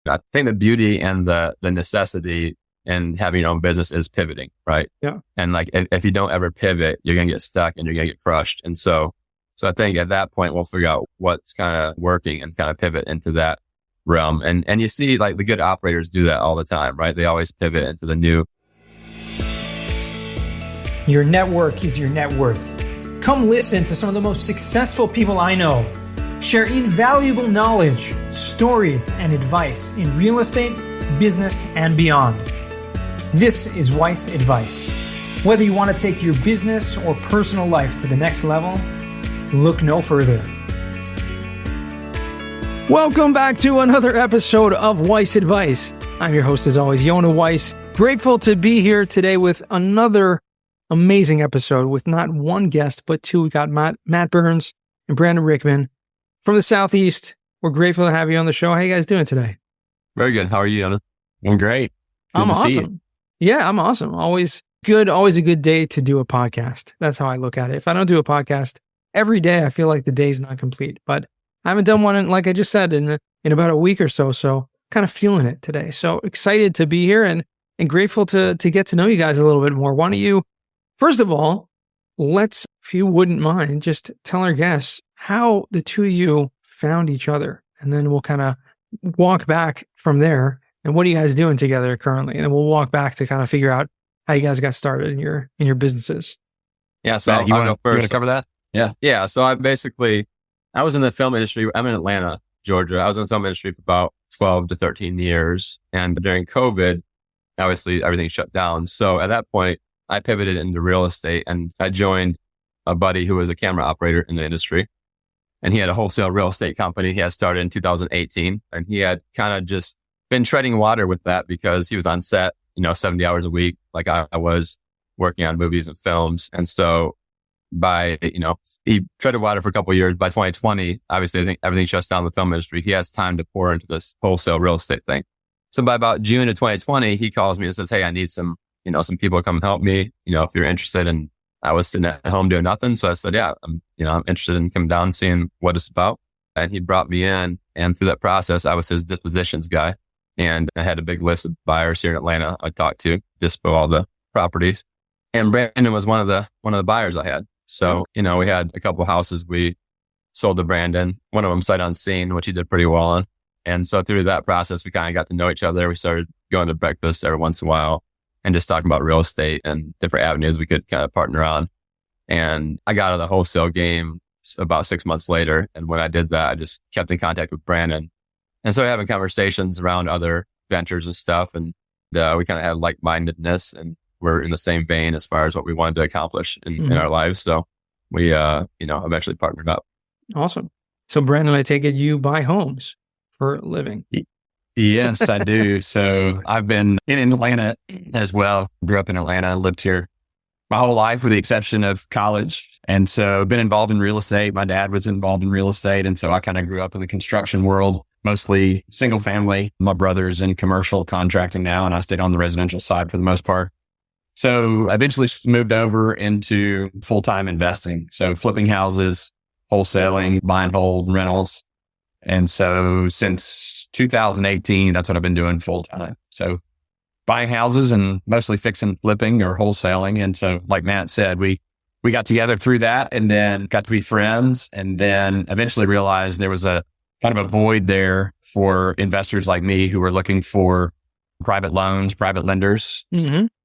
I think the beauty and the necessity in having your own business is pivoting, right? Yeah. And like, if you don't ever pivot, you're going to get stuck and you're going to get crushed. And so I think at that point, we'll figure out what's kind of working and kind of pivot into that realm. And you see like the good operators do that all the time, right? They always pivot into the new. Your network is your net worth. Come listen to some of the most successful people I know share invaluable knowledge, stories, and advice in real estate, business, and beyond. This is Weiss Advice. Whether you want to take your business or personal life to the next level, look no further. Welcome back to another episode of Weiss Advice. I'm your host, as always, Yonah Weiss. Grateful to be here today with another amazing episode with not one guest, but two. We got Matt Byrnes and Brandon Rickman from the Southeast. We're grateful to have you on the show. How you guys doing today? Very good. How are you, Yonah? I'm great. I'm awesome. Yeah, I'm awesome. Always good. Always a good day to do a podcast. That's how I look at it. If I don't do a podcast every day, I feel like the day's not complete. But I haven't done one, like I just said, in about a week or so. So kind of feeling it today. So excited to be here and grateful to get to know you guys a little bit more. Why don't you, first of all, let's, if you wouldn't mind, just tell our guests how the two of you found each other. And then we'll kind of walk back from there. And what are you guys doing together currently? And then we'll walk back to kind of figure out how you guys got started in your businesses. Yeah. So Matt, I'll go first. You want to cover that? Yeah. Yeah. So I was in the film industry. I'm in Atlanta, Georgia. I was in the film industry for about 12 to 13 years. And during COVID, obviously everything shut down. So at that point, I pivoted into real estate and I joined a buddy who was a camera operator in the industry. And he had a wholesale real estate company he had started in 2018. And he had kind of just been treading water with that because he was on set, 70 hours a week, like I was working on movies and films. And so he treaded water for a couple of years. By 2020, obviously, I think everything shuts down in the film industry. He has time to pour into this wholesale real estate thing. So by about June of 2020, he calls me and says, "Hey, I need some people to come help me, if you're interested." And I was sitting at home doing nothing. So I said, "Yeah, I'm interested in coming down and seeing what it's about." And he brought me in. And through that process, I was his dispositions guy. And I had a big list of buyers here in Atlanta I talked to, dispo all the properties. And Brandon was one of the buyers I had. So, we had a couple houses we sold to Brandon, one of them sight unseen, which he did pretty well on. And so through that process, we kind of got to know each other. We started going to breakfast every once in a while and just talking about real estate and different avenues we could kind of partner on. And I got out of the wholesale game about 6 months later. And when I did that, I just kept in contact with Brandon and started having conversations around other ventures and stuff. And we kind of had like-mindedness and we're in the same vein as far as what we wanted to accomplish in our lives. So we, eventually partnered up. Awesome. So Brandon, I take it you buy homes for a living. Yes, I do. So I've been in Atlanta as well. Grew up in Atlanta, lived here my whole life with the exception of college. And so been involved in real estate. My dad was involved in real estate. And so I kind of grew up in the construction world, mostly single family. My brother's in commercial contracting now, and I stayed on the residential side for the most part. So I eventually moved over into full-time investing. So flipping houses, wholesaling, buy and hold, rentals. And so since 2018, that's what I've been doing full-time. So buying houses and mostly fixing, flipping or wholesaling. And so like Matt said, we got together through that and then got to be friends and then eventually realized there was a kind of a void there for investors like me who were looking for private loans, private lenders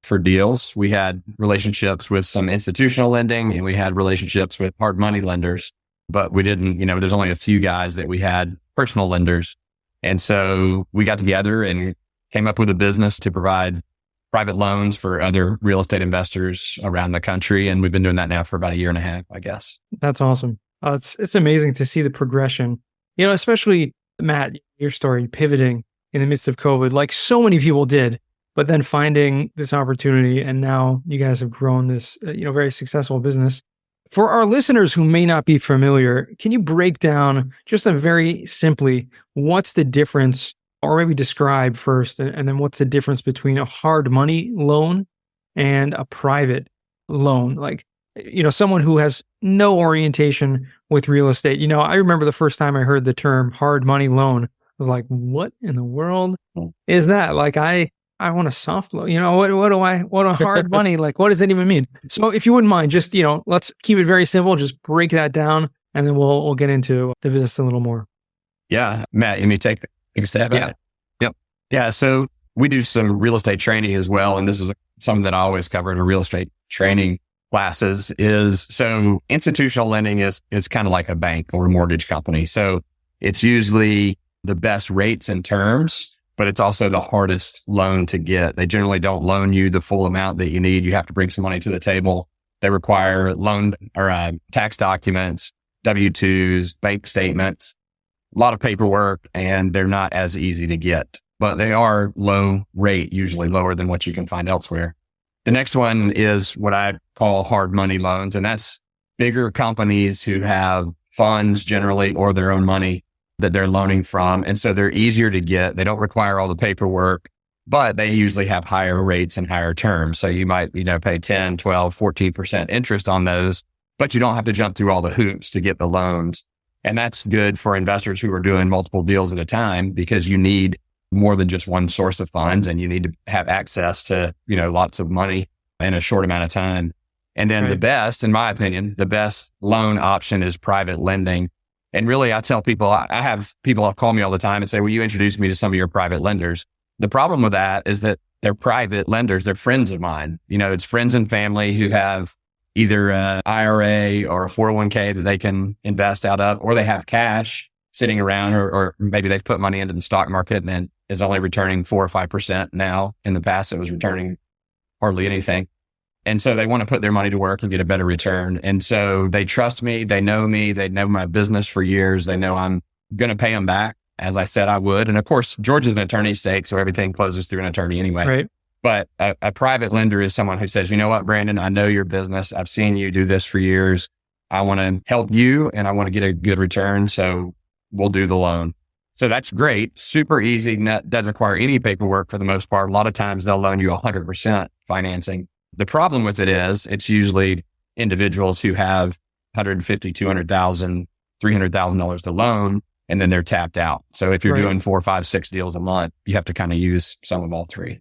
for deals. We had relationships with some institutional lending and we had relationships with hard money lenders, but we didn't, there's only a few guys that we had personal lenders. And so we got together and came up with a business to provide private loans for other real estate investors around the country. And we've been doing that now for about a year and a half, I guess. That's awesome. It's amazing to see the progression, especially Matt, your story, pivoting in the midst of COVID, like so many people did, but then finding this opportunity. And now you guys have grown this, very successful business. For our listeners who may not be familiar, can you break down just very simply, what's the difference, or maybe describe first, and then what's the difference between a hard money loan and a private loan? Like, someone who has no orientation with real estate. I remember the first time I heard the term hard money loan, was like, what in the world is that? Like, I want a soft loan. What a hard money? Like, what does that even mean? So if you wouldn't mind, just, let's keep it very simple. Just break that down, and then we'll get into the business a little more. Yeah. Matt, you may take a stab at it. Yep. Yeah. So we do some real estate training as well. And this is something that I always cover in a real estate training classes so institutional lending is kind of like a bank or a mortgage company. So it's usually the best rates and terms, but it's also the hardest loan to get. They generally don't loan you the full amount that you need. You have to bring some money to the table. They require loan or tax documents, W-2s, bank statements, a lot of paperwork, and they're not as easy to get, but they are low rate, usually lower than what you can find elsewhere. The next one is what I call hard money loans, and that's bigger companies who have funds generally or their own money that they're loaning from. And so they're easier to get. They don't require all the paperwork, but they usually have higher rates and higher terms. So you might, pay 10, 12, 14% interest on those, but you don't have to jump through all the hoops to get the loans. And that's good for investors who are doing multiple deals at a time, because you need more than just one source of funds, and you need to have access to, lots of money in a short amount of time. And then the best, in my opinion, the best loan option is private lending. And really, I tell people, I have people call me all the time and say, will you introduce me to some of your private lenders? The problem with that is that they're private lenders. They're friends of mine. It's friends and family who have either an IRA or a 401k that they can invest out of, or they have cash sitting around, or maybe they've put money into the stock market and then is only returning 4 or 5% now. In the past, it was returning hardly anything. And so they want to put their money to work and get a better return. And so they trust me. They know my business for years. They know I'm going to pay them back, as I said I would. And of course, Georgia's an attorney state, so everything closes through an attorney anyway. Right. But a private lender is someone who says, you know what, Brandon, I know your business. I've seen you do this for years. I want to help you and I want to get a good return. So we'll do the loan. So that's great. Super easy. Doesn't require any paperwork for the most part. A lot of times they'll loan you 100% financing. The problem with it is it's usually individuals who have $150,000, $200,000, $300,000 to loan, and then they're tapped out. So if you're doing 4, 5, 6 deals a month, you have to kind of use some of all three.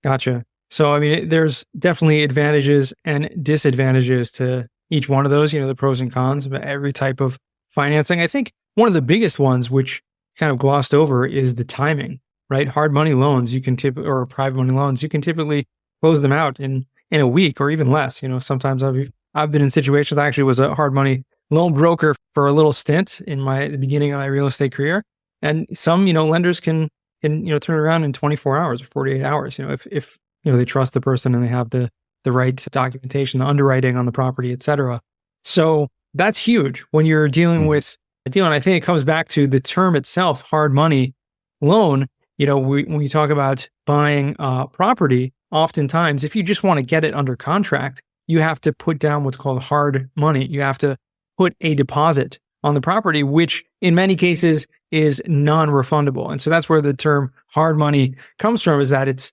Gotcha. So, there's definitely advantages and disadvantages to each one of those, the pros and cons of every type of financing. I think one of the biggest ones, which kind of glossed over, is the timing, right? Hard money loans, or private money loans, you can typically close them out in a week or even less. Sometimes I've been in situations. I actually was a hard money loan broker for a little stint in the beginning of my real estate career. And some, lenders can turn around in 24 hours or 48 hours, if they trust the person and they have the right documentation, the underwriting on the property, et cetera. So that's huge when you're dealing with a deal. And I think it comes back to the term itself, hard money loan. When you talk about buying property, oftentimes, if you just want to get it under contract, you have to put down what's called hard money. You have to put a deposit on the property, which in many cases is non-refundable. And so that's where the term hard money comes from, is that it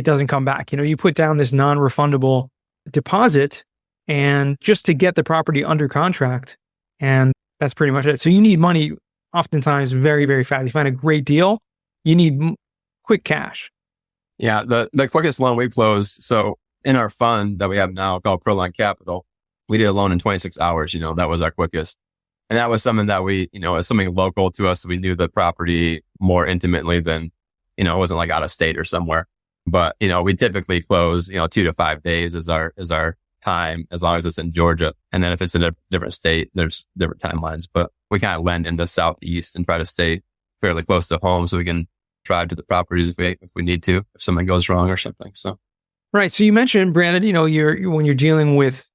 doesn't come back. You put down this non-refundable deposit and just to get the property under contract, and that's pretty much it. So you need money oftentimes very, very fast. You find a great deal, you need quick cash. Yeah, the quickest loan we closed. So in our fund that we have now called Proline Capital, we did a loan in 26 hours. That was our quickest. And that was something that we, was something local to us. So we knew the property more intimately than, it wasn't like out of state or somewhere. But, we typically close, 2 to 5 days is our time, as long as it's in Georgia. And then if it's in a different state, there's different timelines. But we kind of lend in the Southeast and try to stay fairly close to home so we can drive to the properties if we need to, if something goes wrong or something. So, right. So you mentioned, Brandon, when you're dealing with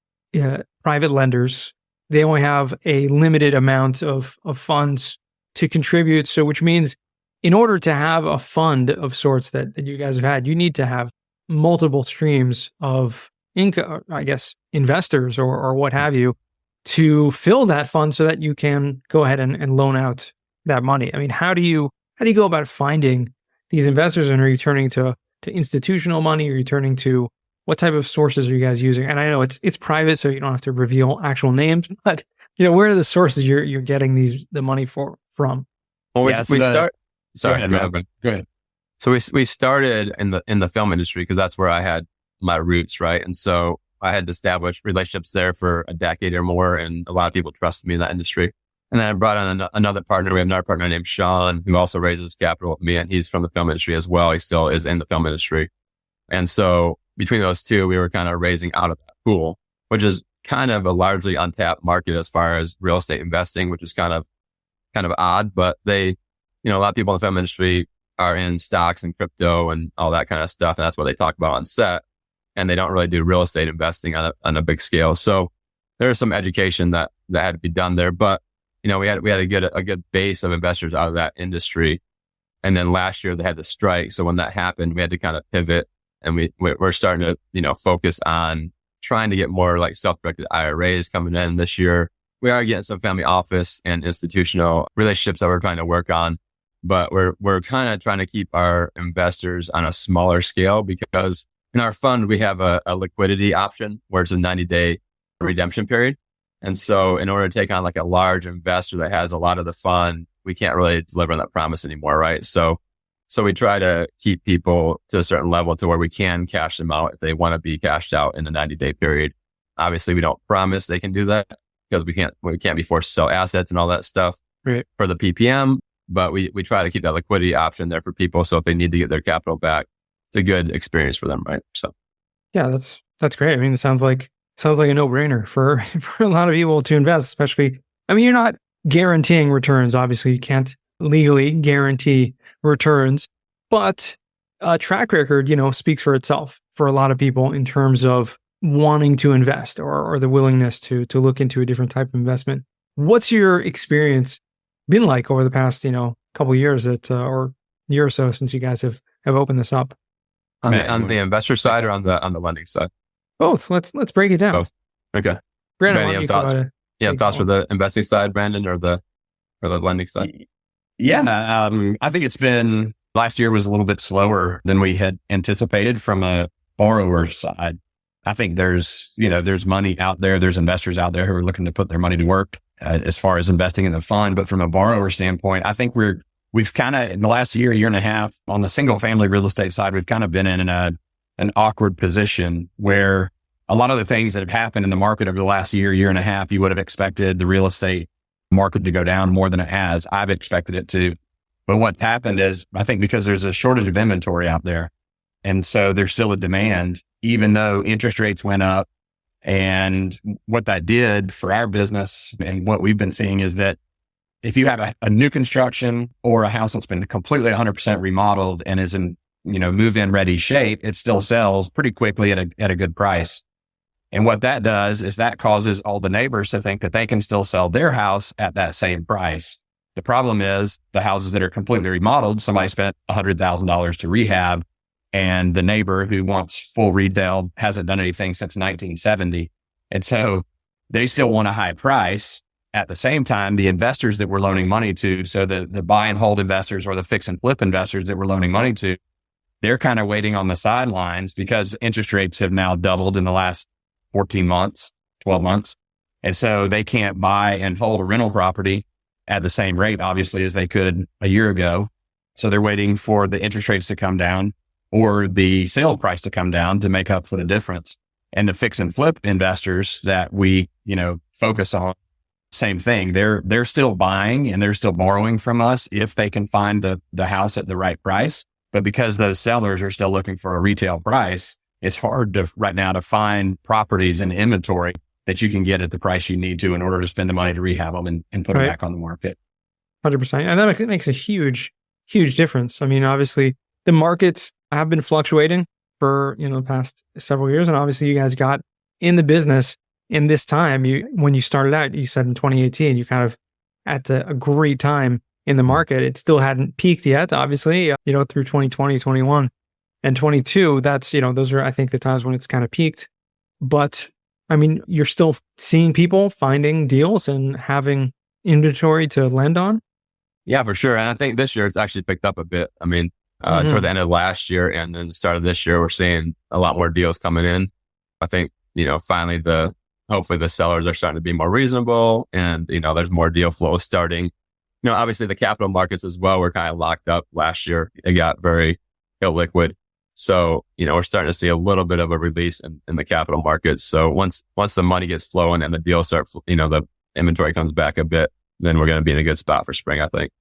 private lenders, they only have a limited amount of funds to contribute. So which means in order to have a fund of sorts that you guys have had, you need to have multiple streams of income, I guess, investors or what have you, to fill that fund so that you can go ahead and loan out that money. How do you go about finding these investors? And are you turning to institutional money? Are you turning to what type of sources are you guys using? And I know it's private, so you don't have to reveal actual names, but where are the sources you're getting the money from? Well, sorry. Go ahead, man. Go ahead. So we started in the film industry because that's where I had my roots, right? And so I had established relationships there for a decade or more, and a lot of people trusted me in that industry. And then I brought on another partner. We have another partner named Sean, who also raises capital with me, and he's from the film industry as well. He still is in the film industry. And so between those two, we were kind of raising out of that pool, which is kind of a largely untapped market as far as real estate investing, which is kind of odd, but a lot of people in the film industry are in stocks and crypto and all that kind of stuff. And that's what they talk about on set. And they don't really do real estate investing on a big scale. So there's some education that had to be done there. But, we had a good base of investors out of that industry. And then last year they had the strike. So when that happened, we had to kind of pivot, and we're starting to, focus on trying to get more like self-directed IRAs coming in this year. We are getting some family office and institutional relationships that we're trying to work on, but we're kind of trying to keep our investors on a smaller scale, because in our fund, we have a liquidity option where it's a 90-day redemption period. And so in order to take on like a large investor that has a lot of the fund, we can't really deliver on that promise anymore, right? So we try to keep people to a certain level to where we can cash them out if they want to be cashed out in the 90-day period. Obviously, we don't promise they can do that because we can't be forced to sell assets and all that stuff for the PPM, but we try to keep that liquidity option there for people. So if they need to get their capital back, it's a good experience for them, right? So yeah, that's great. I mean, it sounds like a no-brainer for a lot of people to invest, especially, I mean, you're not guaranteeing returns. Obviously, you can't legally guarantee returns, but a track record, speaks for itself for a lot of people in terms of wanting to invest or the willingness to look into a different type of investment. What's your experience been like over the past, couple of years or year or so since you guys have opened this up? On the investor side or on the lending side? Both. Let's break it down. Both. Okay. Brandon, you have thoughts? Thoughts for the investing side, Brandon, or the lending side? Yeah. I think last year was a little bit slower than we had anticipated from a borrower side. I think there's money out there. There's investors out there who are looking to put their money to work as far as investing in the fund. But from a borrower standpoint, I think we've kind of, in the last year and a half, on the single family real estate side, we've kind of been in an awkward position where a lot of the things that have happened in the market over the last year and a half, you would have expected the real estate market to go down more than it has. I've expected it to. But what happened is, I think because there's a shortage of inventory out there, and so there's still a demand, even though interest rates went up. And what that did for our business and what we've been seeing is that if you have a new construction or a house that's been completely 100% remodeled and is in, move-in ready shape, it still sells pretty quickly at a good price. And what that does is that causes all the neighbors to think that they can still sell their house at that same price. The problem is the houses that are completely remodeled, somebody spent $100,000 to rehab, and the neighbor who wants full retail hasn't done anything since 1970. And so they still want a high price. At the same time, the investors that we're loaning money to, so the buy and hold investors or the fix and flip investors that we're loaning money to, they're kind of waiting on the sidelines because interest rates have now doubled in the last 14 months, 12 months. And so they can't buy and hold a rental property at the same rate, obviously, as they could a year ago. So they're waiting for the interest rates to come down or the sales price to come down to make up for the difference. And the fix and flip investors that we, focus on, same thing. They're still buying and they're still borrowing from us if they can find the house at the right price. But because those sellers are still looking for a retail price, it's hard right now to find properties in inventory that you can get at the price you need to in order to spend the money to rehab them and put them back on the market. 100%. And that makes a huge, huge difference. I mean, obviously the markets have been fluctuating for, the past several years. And obviously you guys got in the business in this time. When you started out, you said in 2018, you kind of at a great time in the market. It still hadn't peaked yet, obviously, through 2020, 21 and 22. That's, those are, I think, the times when it's kind of peaked. But I mean, you're still seeing people finding deals and having inventory to lend on. Yeah, for sure. And I think this year it's actually picked up a bit. I mean, toward the end of last year and then the start of this year, we're seeing a lot more deals coming in. I think, finally hopefully the sellers are starting to be more reasonable and, there's more deal flow starting. obviously the capital markets as well were kind of locked up last year. It got very illiquid. So, we're starting to see a little bit of a release in the capital markets. So once the money gets flowing and the deals start, the inventory comes back a bit, then we're going to be in a good spot for spring, I think.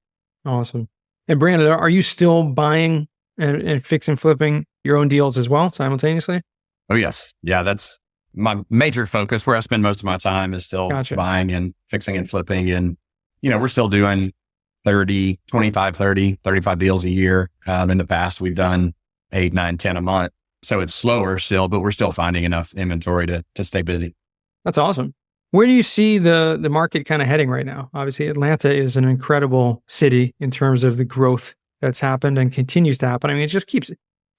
Awesome. And Brandon, are you still buying and fix and flipping your own deals as well simultaneously? Oh, yes. Yeah, that's my major focus. Where I spend most of my time is still buying and fixing and flipping. And, we're still doing 30, 25, 30, 35 deals a year. In the past, we've done 8, 9, 10 a month. So it's slower still, but we're still finding enough inventory to stay busy. That's awesome. Where do you see the market kind of heading right now? Obviously, Atlanta is an incredible city in terms of the growth that's happened and continues to happen. I mean, it just keeps,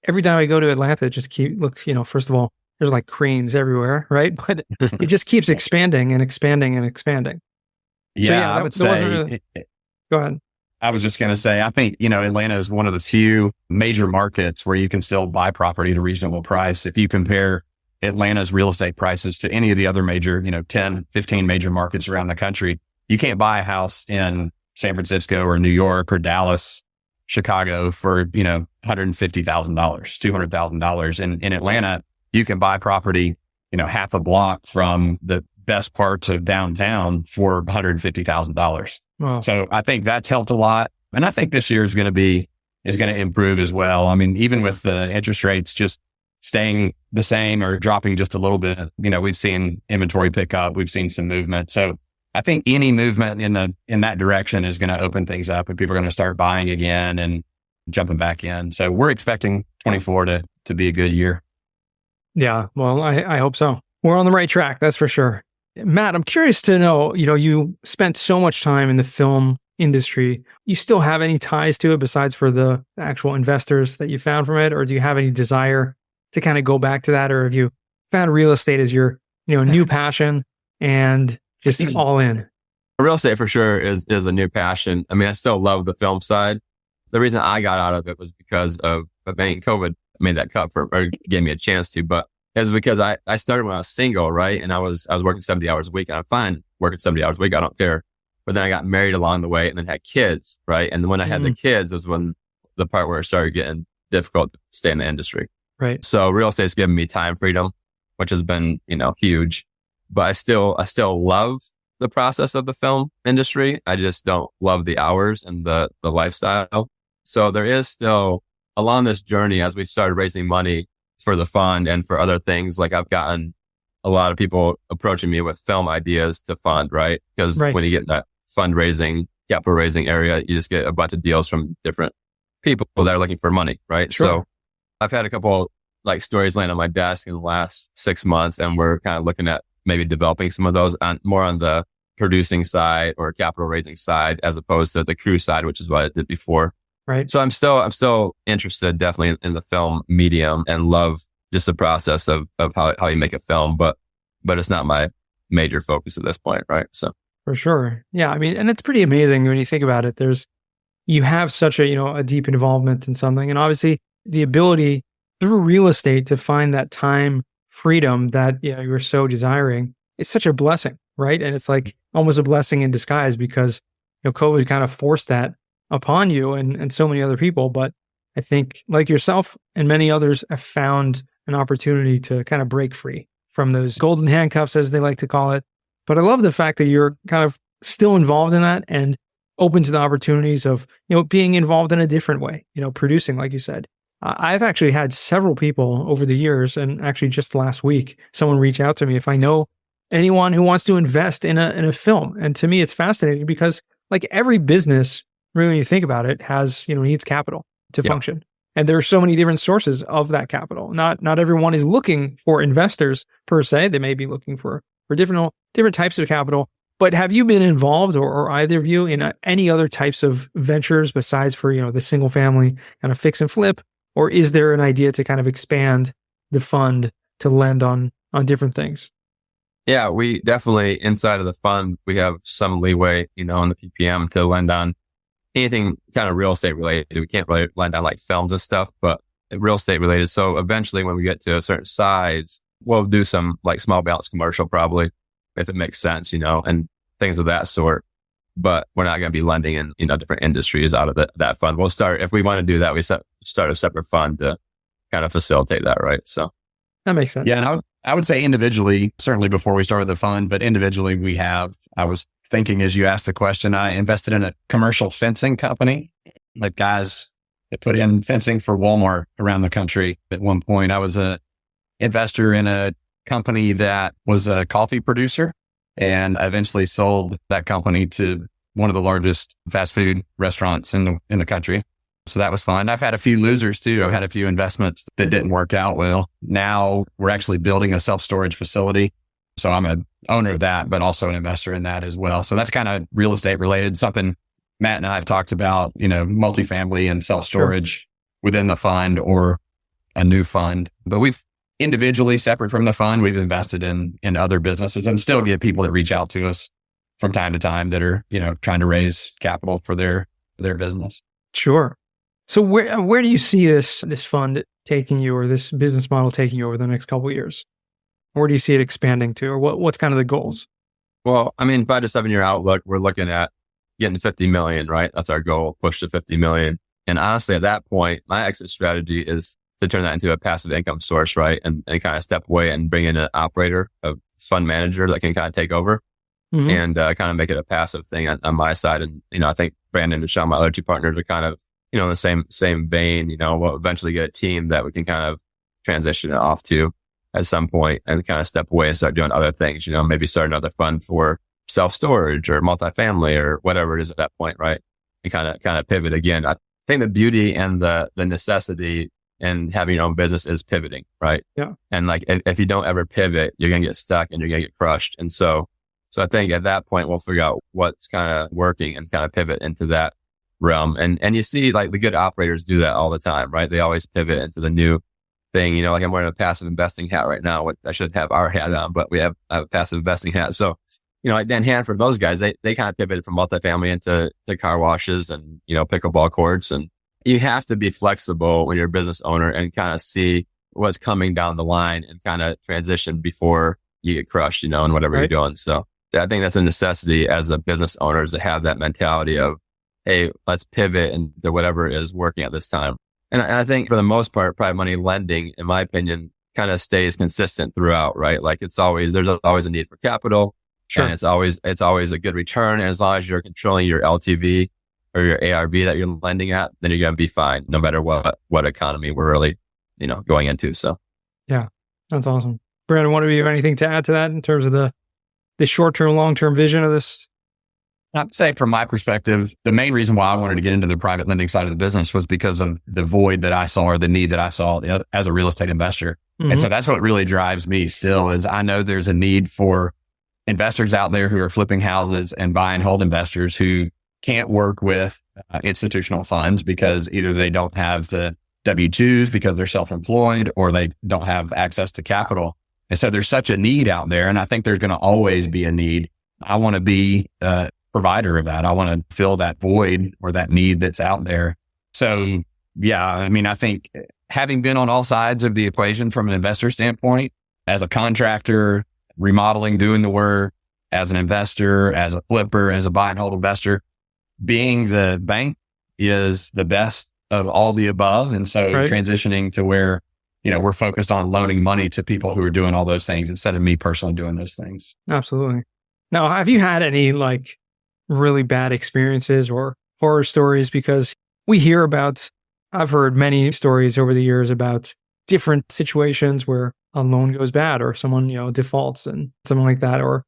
every time I go to Atlanta, it just looks, first of all, there's like cranes everywhere, right? But it just keeps expanding and expanding and expanding. Yeah, I would say, go ahead. I was just going to say, I think, Atlanta is one of the few major markets where you can still buy property at a reasonable price. If you compare Atlanta's real estate prices to any of the other major, 10, 15 major markets around the country, you can't buy a house in San Francisco or New York or Dallas, Chicago for, $150,000, $200,000. And in Atlanta, you can buy property, half a block from the best parts of downtown for $150,000. Wow. So I think that's helped a lot. And I think this year is going to improve as well. I mean, even with the interest rates just staying the same or dropping just a little bit, we've seen inventory pick up. We've seen some movement. So I think any movement in that direction is going to open things up and people are going to start buying again and jumping back in. So we're expecting 24 to be a good year. Yeah. Well, I hope so. We're on the right track. That's for sure. Matt, I'm curious to know, you spent so much time in the film industry. You still have any ties to it besides for the actual investors that you found from it? Or do you have any desire to kind of go back to that? Or have you found real estate as your, new passion and just all in? Real estate for sure is a new passion. I mean, I still love the film side. The reason I got out of it was because of COVID made that cut or gave me a chance to, but it was because I started when I was single, right? And I was working 70 hours a week, and I'm fine working 70 hours a week. I don't care. But then I got married along the way and then had kids, right? And when I had the kids was when the part where it started getting difficult to stay in the industry. Right. So real estate's given me time freedom, which has been, huge. But I still love the process of the film industry. I just don't love the hours and the lifestyle. So there is still, along this journey, as we've started raising money for the fund and for other things, like I've gotten a lot of people approaching me with film ideas to fund, right? Because when you get in that fundraising, capital raising area, you just get a bunch of deals from different people that are looking for money, right? Sure. So I've had a couple stories land on my desk in the last 6 months, and we're kind of looking at maybe developing some of those more on the producing side or capital raising side, as opposed to the crew side, which is what I did before. Right. So I'm still interested definitely in the film medium and love just the process of how you make a film, but it's not my major focus at this point. Right. So for sure. Yeah. I mean, and it's pretty amazing when you think about it. You have such a deep involvement in something, and obviously the ability through real estate to find that time freedom that you were so desiring. It's such a blessing, right? And it's like almost a blessing in disguise because COVID kind of forced that upon you and so many other people. But I think like yourself and many others have found an opportunity to kind of break free from those golden handcuffs, as they like to call it. But I love the fact that you're kind of still involved in that and open to the opportunities of, being involved in a different way, producing, like you said. I've actually had several people over the years, and actually just last week, someone reached out to me if I know anyone who wants to invest in a film. And to me, it's fascinating because like every business, really, when you think about it, has, needs capital to function. And there are so many different sources of that capital. Not everyone is looking for investors per se. They may be looking for different types of capital. But have you been involved or either of you in any other types of ventures besides for, the single family kind of fix and flip? Or is there an idea to kind of expand the fund to lend on different things? Yeah, we definitely, inside of the fund, we have some leeway, in the PPM to lend on anything kind of real estate related. We can't really lend on like films and stuff, but real estate related. So eventually when we get to a certain size, we'll do some like small balance commercial probably, if it makes sense, and things of that sort. but we're not going to be lending in, different industries out of that fund. We'll start, if we want to do that, we start a separate fund to kind of facilitate that. Right. So that makes sense. Yeah. And I would say individually, certainly before we started the fund, but individually I was thinking as you asked the question, I invested in a commercial fencing company, like guys that put in fencing for Walmart around the country. At one point, I was a investor in a company that was a coffee producer, and I eventually sold that company to one of the largest fast food restaurants in the country. So that was fun. I've had a few losers too. I've had a few investments that didn't work out well. Now we're actually building a self-storage facility. So I'm an owner of that, but also an investor in that as well. So that's kind of real estate related, something Matt and I have talked about, multifamily and self-storage within the fund or a new fund. But we've individually, separate from the fund, we've invested in other businesses and still get people that reach out to us from time to time that are, trying to raise capital for their business. Sure. So where do you see this fund taking you, or this business model taking you over the next couple of years? Where do you see it expanding to, or what's kind of the goals? Well, 5 to 7 year outlook, we're looking at getting 50 million, right? That's our goal, push to 50 million. And honestly, at that point, my exit strategy is to turn that into a passive income source, right? And kind of step away and bring in an operator, a fund manager that can kind of take over and kind of make it a passive thing on my side. And, I think Brandon and Sean, my other two partners, are kind of, in the same vein. We'll eventually get a team that we can kind of transition it off to at some point and kind of step away and start doing other things, maybe start another fund for self-storage or multifamily or whatever it is at that point, right? And kind of pivot again. I think the beauty and the necessity in having your own business is pivoting, right? Yeah. And like, if you don't ever pivot, you're going to get stuck and you're going to get crushed. And so I think at that point, we'll figure out what's kind of working and kind of pivot into that realm. And you see like the good operators do that all the time, right? They always pivot into the new thing, like I'm wearing a passive investing hat right now. I should have our hat on, but I have a passive investing hat. So, like Dan Hanford, those guys, they kind of pivoted from multifamily into car washes and, pickleball courts. And you have to be flexible when you're a business owner and kind of see what's coming down the line and kind of transition before you get crushed, in whatever you're doing. So I think that's a necessity as a business owner, is to have that mentality of, hey, let's pivot into whatever is working at this time. And I think for the most part, private money lending, in my opinion, kind of stays consistent throughout, right? Like there's always a need for capital. Sure. And it's always a good return. And as long as you're controlling your LTV or your ARV that you're lending at, then you're going to be fine, no matter what economy we're really, going into. So. Yeah, that's awesome. Brandon, do you have anything to add to that in terms of the short-term, long-term vision of this? I'd say from my perspective, the main reason why I wanted to get into the private lending side of the business was because of the void that I saw, or the need that I saw as a real estate investor. And so that's what really drives me still, is I know there's a need for investors out there who are flipping houses and buy and hold investors who can't work with institutional funds because either they don't have the W-2s because they're self-employed, or they don't have access to capital. And so there's such a need out there. And I think there's going to always be a need. I want to be provider of that. I want to fill that void or that need that's out there. So yeah, I think having been on all sides of the equation from an investor standpoint, as a contractor, remodeling, doing the work, as an investor, as a flipper, as a buy and hold investor, being the bank is the best of all the above. And so transitioning to where, we're focused on loaning money to people who are doing all those things instead of me personally doing those things. Absolutely. Now, have you had any really bad experiences or horror stories? Because I've heard many stories over the years about different situations where a loan goes bad, or someone, defaults and something like that, or,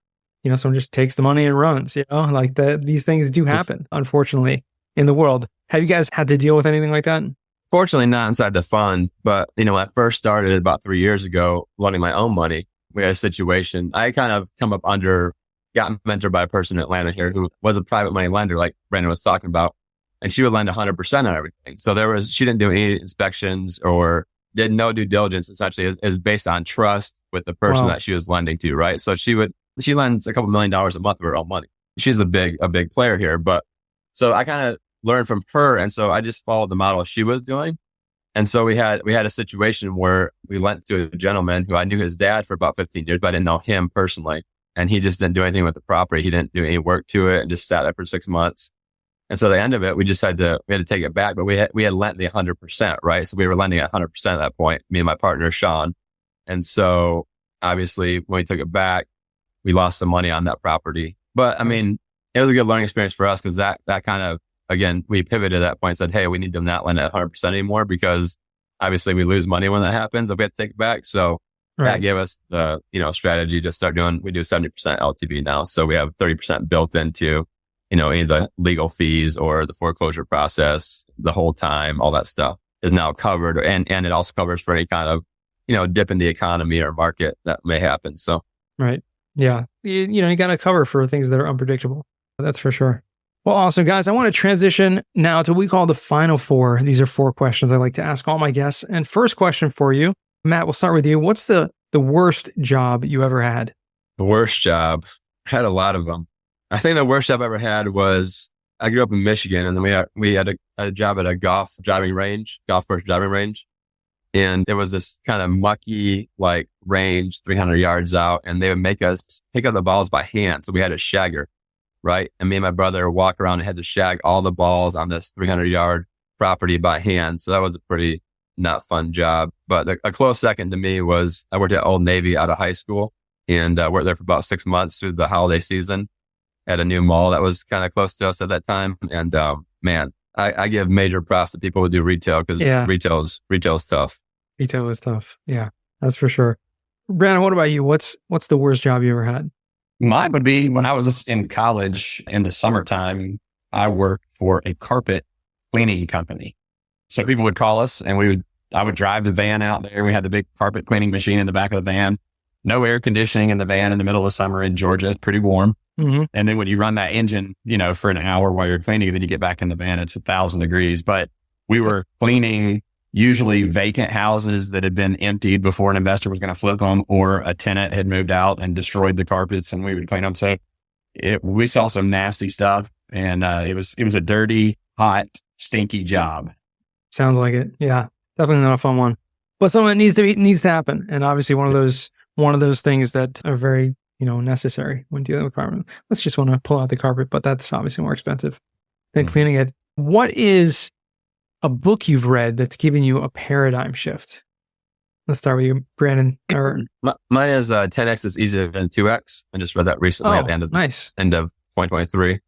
someone just takes the money and runs, these things do happen, unfortunately, in the world. Have you guys had to deal with anything like that? Fortunately, not inside the fund, but, when I first started about 3 years ago, loaning my own money, we had a situation. I kind of got mentored by a person in Atlanta here who was a private money lender, like Brandon was talking about, and she would lend 100% on everything. So she didn't do any inspections or did no due diligence. Essentially, is based on trust with the person that she was lending to, right? So she lends a couple $1 million a month of her own money. She's a big player here, but so I kind of learned from her, and so I just followed the model she was doing. And so we had a situation where we lent to a gentleman who I knew his dad for about 15 years, but I didn't know him personally. and he just didn't do anything with the property. He didn't do any work to it and just sat there for 6 months. And so at the end of it, we had to take it back, but we had lent the 100%, right? So we were lending at 100% at that point, me and my partner, Sean. And so obviously when we took it back, we lost some money on that property. But I mean, it was a good learning experience for us because that kind of, again, we pivoted at that point and said, hey, we need to not lend at 100% anymore because obviously we lose money when that happens if we have to take it back. So that gave us the, strategy to start we do 70% LTV now. So we have 30% built into, either the legal fees or the foreclosure process, the whole time, all that stuff is now covered. And it also covers for any kind of, dip in the economy or market that may happen. So. Right. Yeah. You got to cover for things that are unpredictable. That's for sure. Well, awesome, guys. I want to transition now to what we call the final four. These are 4 questions I like to ask all my guests. And first question for you, Matt, we'll start with you. What's the worst job you ever had? The worst job? I had a lot of them. I think the worst job I ever had was I grew up in Michigan, and then we had a job at a golf course driving range. And it was this kind of mucky, range 300 yards out, and they would make us pick up the balls by hand. So we had a shagger, right? And me and my brother walk around and had to shag all the balls on this 300-yard property by hand. So that was a pretty not fun job. But a close second to me was I worked at Old Navy out of high school, and worked there for about 6 months through the holiday season at a new mall that was kind of close to us at that time. And man, I give major props to people who do retail because retail's tough. Retail is tough. Yeah, that's for sure. Brandon, what about you? What's the worst job you ever had? Mine would be when I was in college in the summertime, I worked for a carpet cleaning company. So people would call us and I would drive the van out there. We had the big carpet cleaning machine in the back of the van. No air conditioning in the van in the middle of summer in Georgia. It's pretty warm. Mm-hmm. And then when you run that engine, for an hour while you're cleaning, then you get back in the van, it's 1,000 degrees. But we were cleaning usually vacant houses that had been emptied before an investor was going to flip them, or a tenant had moved out and destroyed the carpets, and we would clean them. So we saw some nasty stuff, and it was a dirty, hot, stinky job. Sounds like it. Yeah, definitely not a fun one, but something that needs to happen. And obviously one of those things that are very, necessary when dealing with carpet. Let's just want to pull out the carpet, but that's obviously more expensive than cleaning it. What is a book you've read that's given you a paradigm shift? Let's start with you, Brandon. Mine is 10x is easier than 2x. I just read that recently at the end of 2023.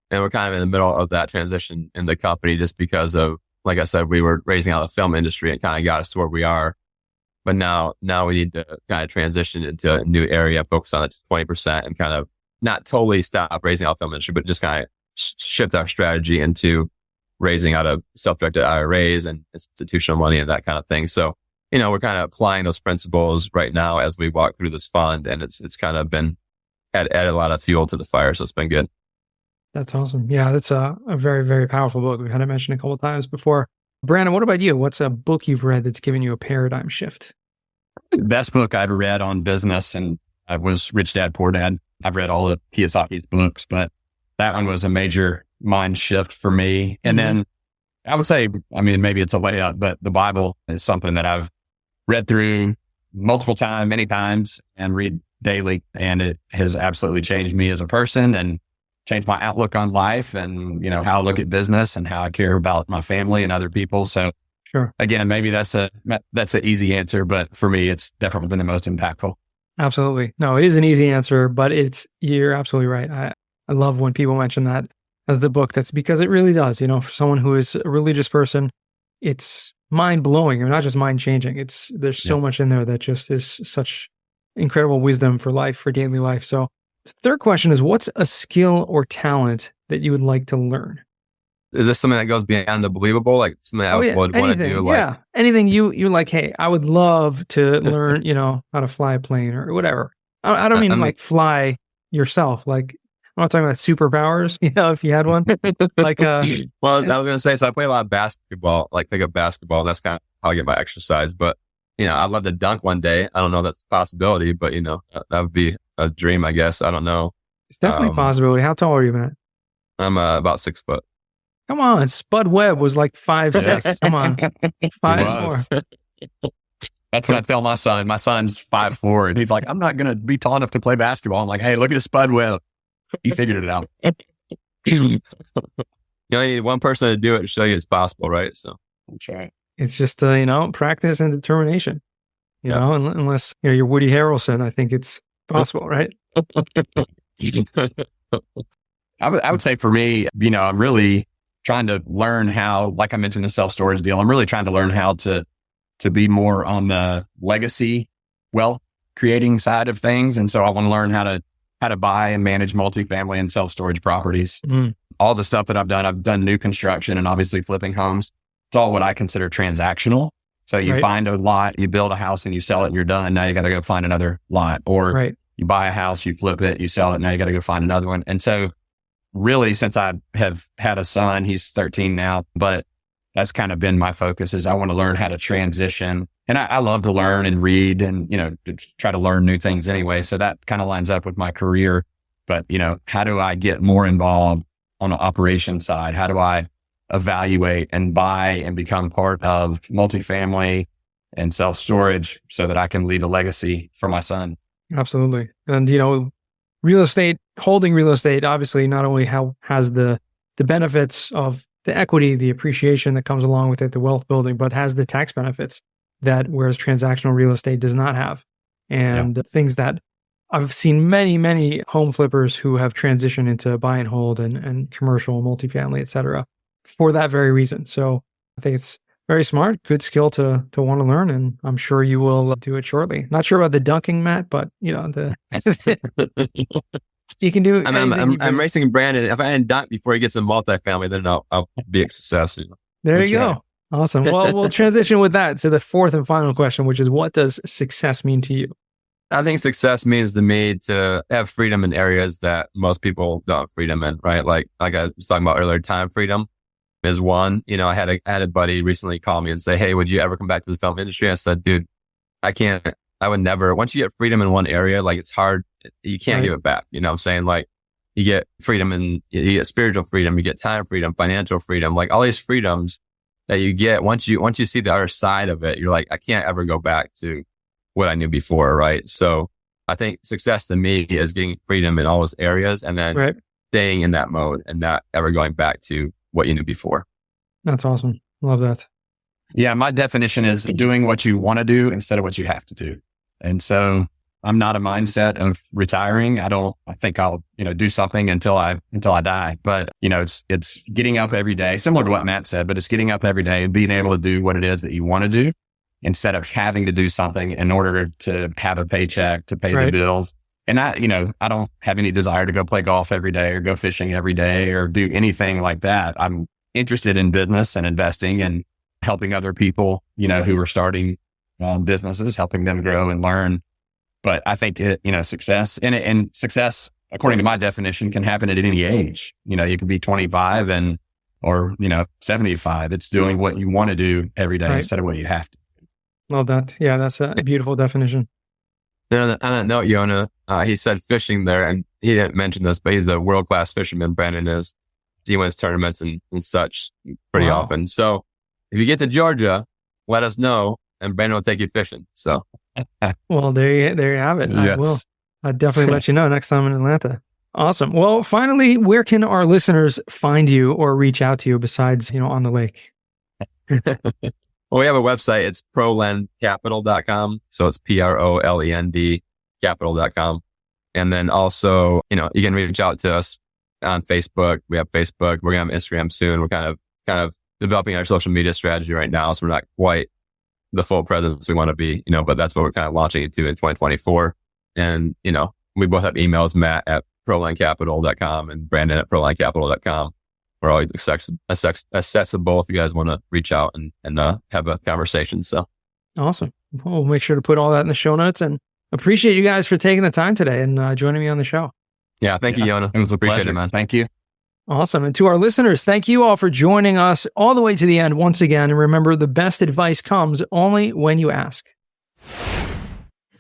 And we're kind of in the middle of that transition in the company just because of, like I said, we were raising out the film industry and kind of got us to where we are. But now we need to kind of transition into a new area, focus on it 20% and kind of not totally stop raising out the film industry, but just kind of shift our strategy into raising out of self-directed IRAs and institutional money and that kind of thing. So, we're kind of applying those principles right now as we walk through this fund, and it's kind of been added a lot of fuel to the fire. So it's been good. That's awesome. Yeah, that's a very, very powerful book. We've had it mentioned a couple of times before. Brandon, what about you? What's a book you've read that's given you a paradigm shift? The best book I've read on business and was Rich Dad, Poor Dad. I've read all of Kiyosaki's books, but that one was a major mind shift for me. And then I would say, maybe it's a layup, but the Bible is something that I've read through many times and read daily. And it has absolutely changed me as a person and changed my outlook on life and, how I look at business and how I care about my family and other people. So sure. Again, maybe that's an easy answer, but for me, it's definitely been the most impactful. Absolutely. No, it is an easy answer, but you're absolutely right. I love when people mention that as the book. That's because it really does, for someone who is a religious person, it's mind blowing, or not just mind changing. There's so much in there that just is such incredible wisdom for life, for daily life. So the third question is, what's a skill or talent that you would like to learn? Is this something that goes beyond the believable? Like something I would want to do? Anything you're like, hey, I would love to learn, how to fly a plane or whatever. I don't mean fly yourself. Like, I'm not talking about superpowers, if you had one. Like, well, I was going to say, so I play a lot of basketball, like pick up basketball, and that's kind of how I get my exercise. But, I'd love to dunk one day. I don't know if that's a possibility, but, that would be a dream, I guess. I don't know. It's definitely a possibility. How tall are you, Matt? I'm about 6 foot. Come on. Spud Webb was like 5'6". Come on. 5'4". That's when I tell my son. My son's 5'4", and he's like, I'm not going to be tall enough to play basketball. I'm like, hey, look at the spud web. You figured it out. You only need one person to do it to show you it's possible, right? So that's right. It's just, practice and determination. You know, unless you're Woody Harrelson, I think it's possible, right? I would say for me, I'm really trying to learn how, like I mentioned, the self-storage deal. I'm really trying to learn how to be more on the legacy wealth creating side of things. And so I want to learn how to buy and manage multifamily and self-storage properties. All the stuff that I've done new construction and obviously flipping homes. It's all what I consider transactional. So you find a lot, you build a house and you sell it and you're done. Now you got to go find another lot, or you buy a house, you flip it, you sell it. Now you got to go find another one. And so really, since I have had a son, he's 13 now, but that's kind of been my focus is I want to learn how to transition. And I love to learn and read and, to try to learn new things anyway. So that kind of lines up with my career. But, how do I get more involved on the operations side? How do I evaluate and buy and become part of multifamily and self-storage so that I can leave a legacy for my son? Absolutely. And, real estate, holding real estate, obviously not only has the benefits of the equity, the appreciation that comes along with it, the wealth building, but has the tax benefits that whereas transactional real estate does not have. And things that I've seen many home flippers who have transitioned into buy and hold and commercial, multifamily, et cetera, for that very reason. So I think it's very smart, good skill to want to learn, and I'm sure you will do it shortly. Not sure about the dunking, Matt, but you can do. I'm racing Brandon. If I didn't dunk before he gets in multifamily, then I'll be a success. There you go. Awesome. Well, we'll transition with that to the fourth and final question, which is, what does success mean to you? I think success means to me to have freedom in areas that most people don't have freedom in, right? Like I was talking about earlier, time freedom is one. I had a buddy recently call me and say, hey, would you ever come back to the film industry? I said, dude, I would never. Once you get freedom in one area, like it's hard, you can't give it back. You know what I'm saying? Like you get freedom and you get spiritual freedom, you get time freedom, financial freedom, like all these freedoms that you get. Once you see the other side of it, you're like, I can't ever go back to what I knew before. Right. So I think success to me is getting freedom in all those areas and then staying in that mode and not ever going back to what you knew before. That's awesome. Love that. Yeah. My definition is doing what you want to do instead of what you have to do. And so I'm not a mindset of retiring. I think I'll, do something until I die. But, it's getting up every day, similar to what Matt said, but it's getting up every day and being able to do what it is that you want to do instead of having to do something in order to have a paycheck, to pay the bills. And I don't have any desire to go play golf every day or go fishing every day or do anything like that. I'm interested in business and investing and helping other people, who are starting businesses, helping them grow and learn. But I think success and success, according to my definition, can happen at any age. You could be 25 or 75. It's doing what you want to do every day instead of what you have to. Love that. Yeah, that's a beautiful definition. On that note, Yonah, he said fishing there, and he didn't mention this, but he's a world-class fisherman. Brandon is. He wins tournaments and such pretty often. So if you get to Georgia, let us know, and Brandon will take you fishing. So, well, there you have it. Yes. I will. I'll definitely let you know next time in Atlanta. Awesome. Well, finally, where can our listeners find you or reach out to you besides, on the lake? Well, we have a website. It's prolendcapital.com. So it's PROLEND capital.com. And then also, you can reach out to us on Facebook. We have Facebook. We're going to have Instagram soon. We're kind of developing our social media strategy right now. So we're not quite the full presence we want to be, but that's what we're kind of launching into in 2024. And, we both have emails, Matt at prolendcapital.com and Brandon at prolendcapital.com. We're always accessible if you guys want to reach out and have a conversation. So awesome. We'll make sure to put all that in the show notes, and appreciate you guys for taking the time today and joining me on the show. Yeah. Thank you, Yonah. It was a Appreciate pleasure, it, man. Thank you. Awesome. And to our listeners, thank you all for joining us all the way to the end once again. And remember, the best advice comes only when you ask.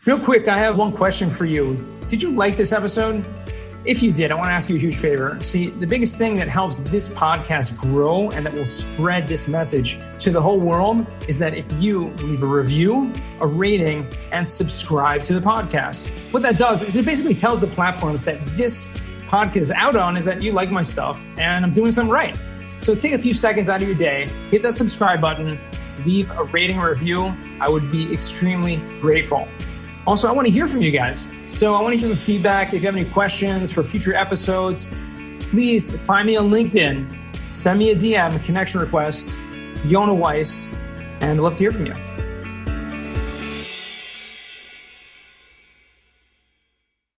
Real quick, I have one question for you. Did you like this episode? if you did, I want to ask you a huge favor. See, the biggest thing that helps this podcast grow and that will spread this message to the whole world is that if you leave a review, a rating, and subscribe to the podcast. What that does is it basically tells the platforms that this podcast is out on is that you like my stuff and I'm doing something right. So take a few seconds out of your day, hit that subscribe button, leave a rating or review. I would be extremely grateful. Also, I want to hear from you guys. So I want to hear some feedback. If you have any questions for future episodes, please find me on LinkedIn. Send me a DM, a connection request, Yonah Weiss, and I'd love to hear from you.